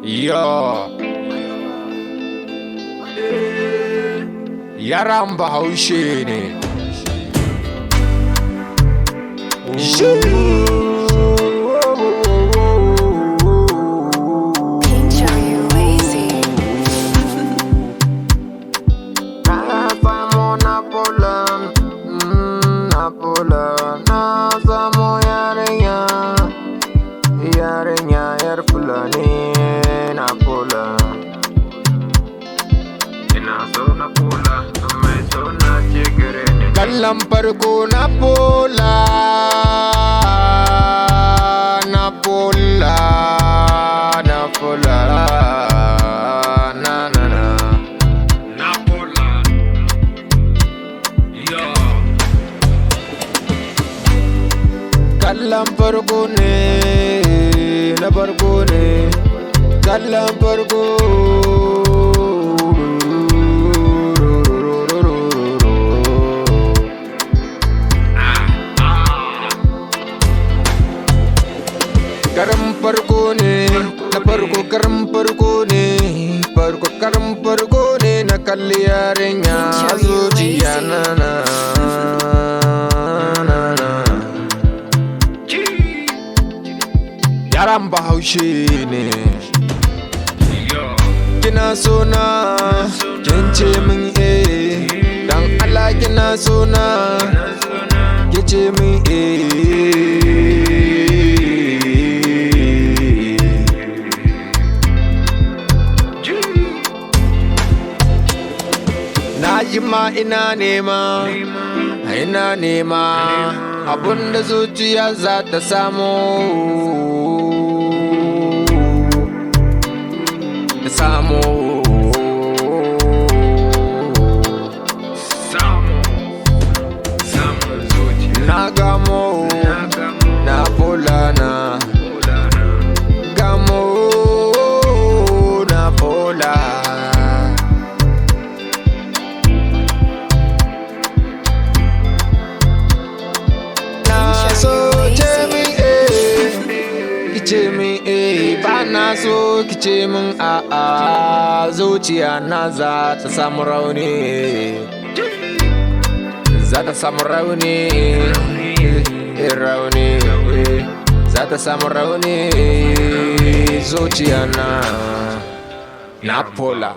Yo, Yaron Bahaoushe ne. Yarinya.Yarfulana na pola. Ina so na pola, mai so na jigire ne. Kallon farko na pola, na pola, na pola, na na na. Na pola, yo. Kallon farko ne, na farko ne. Kallon farko. Karam farko ne, na farko karam farko ne, farko karam farko ne na kalli yarinya zuciya na na na na. Yaron Bahaoushe ne. Kina so na, kin ce min eh, dan Allah kina so na, ki ce min eh. Najima ina nema abunda zuciya za ta samu, na gamo na polana, gamo na pola. Kice min eh, ba na so kice min a'a, zuciya na za ta samu rauni, za ta samu rauni, rauni, za ta samu rauni, zuciya na pola.